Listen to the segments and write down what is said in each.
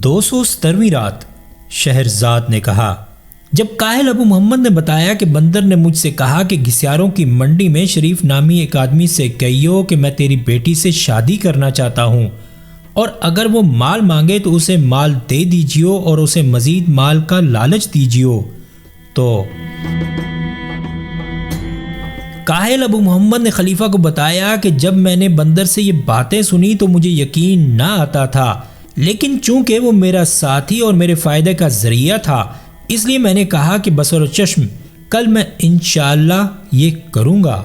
270ویں رات شہرزاد نے کہا، جب کاہل ابو محمد نے بتایا کہ بندر نے مجھ سے کہا کہ گھسیاروں کی منڈی میں شریف نامی ایک آدمی سے کہیو کہ میں تیری بیٹی سے شادی کرنا چاہتا ہوں، اور اگر وہ مال مانگے تو اسے مال دے دیجیو اور اسے مزید مال کا لالچ دیجیو، تو کاہل ابو محمد نے خلیفہ کو بتایا کہ جب میں نے بندر سے یہ باتیں سنی تو مجھے یقین نہ آتا تھا، لیکن چونکہ وہ میرا ساتھی اور میرے فائدے کا ذریعہ تھا اس لیے میں نے کہا کہ بصر و چشم کل میں انشاءاللہ یہ کروں گا۔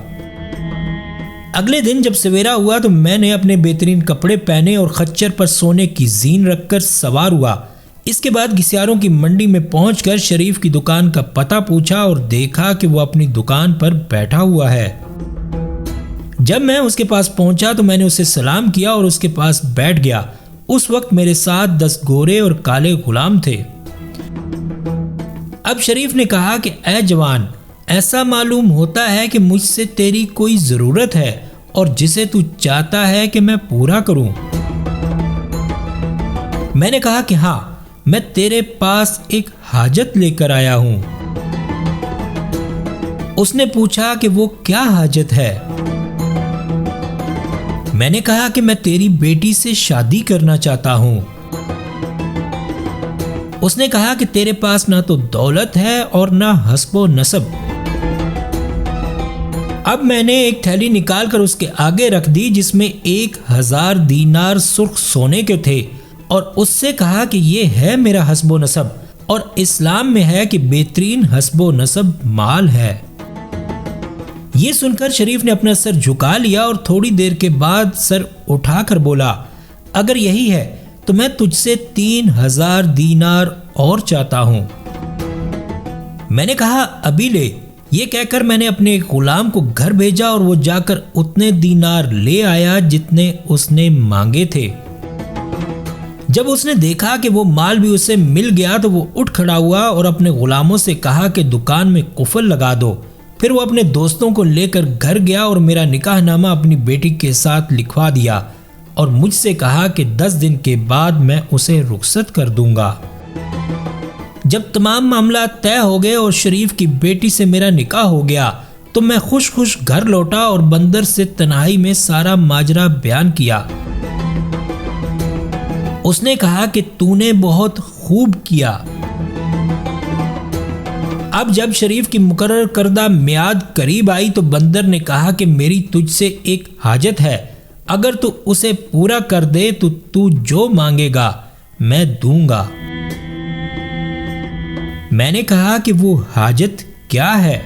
اگلے دن جب سویرا ہوا تو میں نے اپنے بہترین کپڑے پہنے اور خچر پر سونے کی زین رکھ کر سوار ہوا۔ اس کے بعد گھسیاروں کی منڈی میں پہنچ کر شریف کی دکان کا پتہ پوچھا اور دیکھا کہ وہ اپنی دکان پر بیٹھا ہوا ہے۔ جب میں اس کے پاس پہنچا تو میں نے اسے سلام کیا اور اس کے پاس بیٹھ گیا۔ اس وقت میرے ساتھ 10 گورے اور کالے غلام تھے۔ اب شریف نے کہا کہ اے جوان، ایسا معلوم ہوتا ہے کہ مجھ سے تیری کوئی ضرورت ہے اور جسے تو چاہتا ہے کہ میں پورا کروں۔ میں نے کہا کہ ہاں، میں تیرے پاس ایک حاجت لے کر آیا ہوں۔ اس نے پوچھا کہ وہ کیا حاجت ہے؟ میں نے کہا کہ میں تیری بیٹی سے شادی کرنا چاہتا ہوں۔ اس نے کہا کہ تیرے پاس نہ تو دولت ہے اور نہ حسب و نسب۔ اب میں نے ایک تھیلی نکال کر اس کے آگے رکھ دی جس میں 1000 دینار سرخ سونے کے تھے، اور اس سے کہا کہ یہ ہے میرا حسب و نسب، اور اسلام میں ہے کہ بہترین حسب و نسب مال ہے۔ یہ سن کر شریف نے اپنا سر جھکا لیا اور تھوڑی دیر کے بعد سر اٹھا کر بولا، اگر یہی ہے تو میں تجھ سے 3000 دینار اور چاہتا ہوں۔ میں نے کہا ابھی لے۔ یہ کہہ کر میں نے اپنے غلام کو گھر بھیجا اور وہ جا کر اتنے دینار لے آیا جتنے اس نے مانگے تھے۔ جب اس نے دیکھا کہ وہ مال بھی اسے مل گیا تو وہ اٹھ کھڑا ہوا اور اپنے غلاموں سے کہا کہ دکان میں قفل لگا دو۔ پھر وہ اپنے دوستوں کو لے کر گھر گیا اور میرا نکاح نامہ اپنی بیٹی کے ساتھ لکھوا دیا اور مجھ سے کہا کہ 10 دن کے بعد میں اسے رخصت کر دوں گا۔ جب تمام معاملات طے ہو گئے اور شریف کی بیٹی سے میرا نکاح ہو گیا تو میں خوش خوش گھر لوٹا اور بندر سے تنہائی میں سارا ماجرا بیان کیا۔ اس نے کہا کہ تو نے بہت خوب کیا۔ اب جب شریف کی مقرر کردہ میعاد قریب آئی تو بندر نے کہا کہ میری تجھ سے ایک حاجت ہے، اگر تو اسے پورا کر دے تو تو جو مانگے گا میں دوں گا۔ میں نے کہا کہ وہ حاجت کیا ہے؟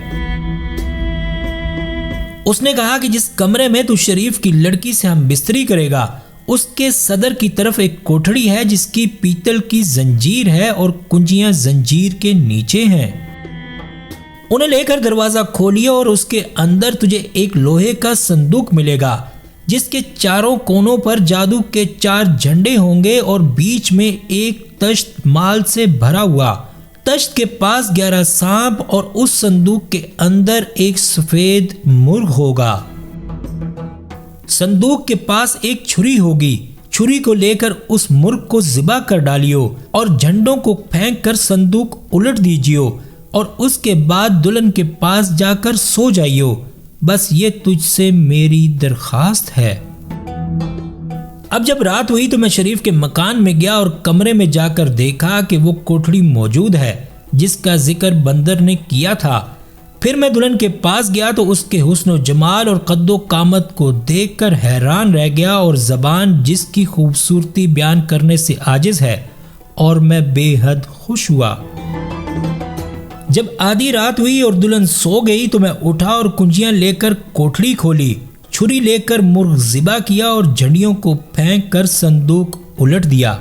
اس نے کہا کہ جس کمرے میں تو شریف کی لڑکی سے ہم بستری کرے گا اس کے صدر کی طرف ایک کوٹھڑی ہے جس کی پیتل کی زنجیر ہے اور کنجیاں زنجیر کے نیچے ہیں۔ انہیں لے کر دروازہ کھولیے اور اس کے اندر تجھے ایک لوہے کا صندوق ملے گا جس کے چاروں کونوں پر جادو کے 4 جھنڈے ہوں گے اور بیچ میں ایک تشت مال سے بھرا ہوا۔ تشت کے پاس 11 سانپ اور اس صندوق کے اندر ایک سفید مرغ ہوگا۔ صندوق کے پاس ایک چھری ہوگی، چھری کو لے کر اس مرغ کو ذبح کر ڈالیو اور جھنڈوں کو پھینک کر صندوق الٹ دیجیو اور اس کے بعد دلہن کے پاس جا کر سو جائیو۔ بس یہ تجھ سے میری درخواست ہے۔ اب جب رات ہوئی تو میں شریف کے مکان میں گیا اور کمرے میں جا کر دیکھا کہ وہ کوٹھڑی موجود ہے جس کا ذکر بندر نے کیا تھا۔ پھر میں دلہن کے پاس گیا تو اس کے حسن و جمال اور قد و قامت کو دیکھ کر حیران رہ گیا اور زبان جس کی خوبصورتی بیان کرنے سے عاجز ہے، اور میں بے حد خوش ہوا۔ جب آدھی رات ہوئی اور دلہن سو گئی تو میں اٹھا اور کنجیاں لے کر کوٹھڑی کھولی، چھری لے کر مرغ ذبح کیا اور جھنڈیوں کو پھینک کر صندوق الٹ دیا۔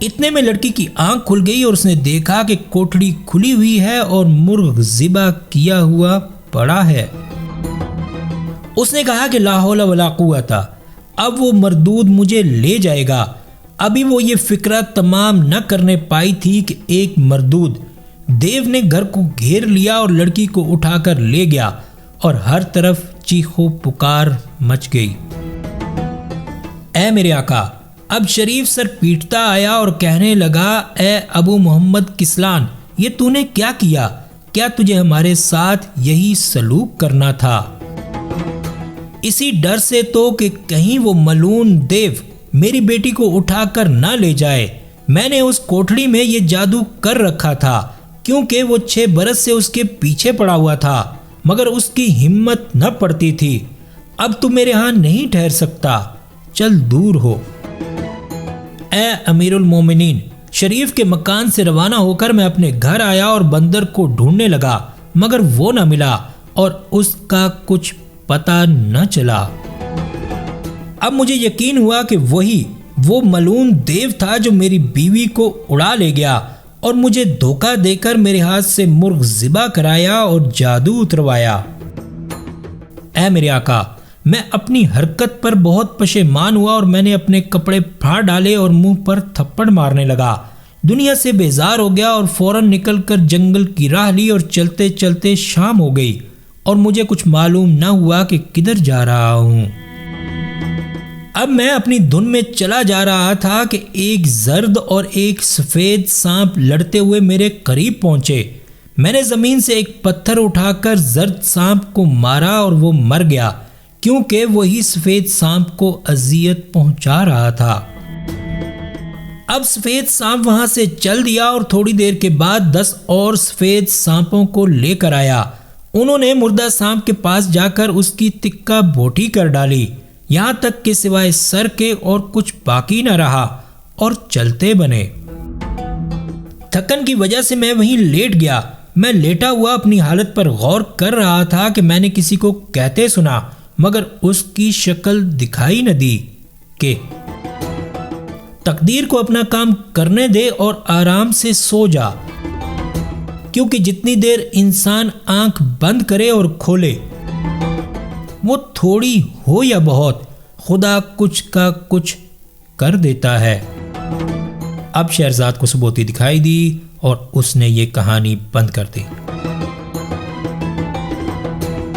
اتنے میں لڑکی کی آنکھ کھل گئی اور اس نے دیکھا کہ کوٹھڑی کھلی ہوئی ہے اور مرغ ذبح کیا ہوا پڑا ہے۔ اس نے کہا کہ لا حول ولا قوت، اب وہ مردود مجھے لے جائے گا۔ ابھی وہ یہ فکرہ تمام نہ کرنے پائی تھی کہ ایک مردود دیو نے گھر کو گھیر لیا اور لڑکی کو اٹھا کر لے گیا اور ہر طرف چیخو پکار مچ گئی۔ اے میرے آقا، اب شریف سر پیٹتا آیا اور کہنے لگا، اے ابو محمد کسلان، یہ تو نے کیا کیا؟ کیا تجھے ہمارے ساتھ یہی سلوک کرنا تھا؟ اسی ڈر سے تو کہ کہیں وہ ملعون دیو میری بیٹی کو اٹھا کر نہ لے جائے، میں نے اس کوٹھڑی میں یہ جادو کر رکھا تھا، کیونکہ وہ 6 برس سے اس کے پیچھے پڑا ہوا تھا، مگر اس کی ہمت نہ پڑتی تھی۔ اب تو میرے ہاں نہیں ٹھہر سکتا، چل دور ہو۔ اے امیر المومنین، شریف کے مکان سے روانہ ہو کر میں اپنے گھر آیا اور بندر کو ڈھونڈنے لگا، مگر وہ نہ ملا اور اس کا کچھ پتہ نہ چلا۔ اب مجھے یقین ہوا کہ وہی وہ ملعون دیو تھا جو میری بیوی کو اڑا لے گیا اور مجھے دھوکہ دے کر میرے ہاتھ سے مرغ ذبح کرایا اور جادو اتروایا۔ اے میرے آقا، میں اپنی حرکت پر بہت پشیمان ہوا اور میں نے اپنے کپڑے پھاڑ ڈالے اور منہ پر تھپڑ مارنے لگا، دنیا سے بیزار ہو گیا اور فوراً نکل کر جنگل کی راہ لی اور چلتے چلتے شام ہو گئی اور مجھے کچھ معلوم نہ ہوا کہ کدھر جا رہا ہوں۔ اب میں اپنی دھن میں چلا جا رہا تھا کہ ایک زرد اور ایک سفید سانپ لڑتے ہوئے میرے قریب پہنچے۔ میں نے زمین سے ایک پتھر اٹھا کر زرد سانپ کو مارا اور وہ مر گیا، کیونکہ وہی سفید سانپ کو اذیت پہنچا رہا تھا۔ اب سفید سانپ وہاں سے چل دیا اور تھوڑی دیر کے بعد 10 اور سفید سانپوں کو لے کر آیا۔ انہوں نے مردہ سانپ کے پاس جا کر اس کی تکہ بوٹی کر ڈالی، یہاں تک کہ سوائے سر کے اور کچھ باقی نہ رہا، اور چلتے بنے۔ تھکن کی وجہ سے میں وہیں لیٹ گیا۔ میں لیٹا ہوا اپنی حالت پر غور کر رہا تھا کہ میں نے کسی کو کہتے سنا، مگر اس کی شکل دکھائی نہ دی کہ تقدیر کو اپنا کام کرنے دے اور آرام سے سو جا، کیونکہ جتنی دیر انسان آنکھ بند کرے اور کھولے، وہ تھوڑی ہو یا بہت، خدا کچھ کا کچھ کر دیتا ہے۔ اب شہرزاد کو سبوتی دکھائی دی اور اس نے یہ کہانی بند کر دی۔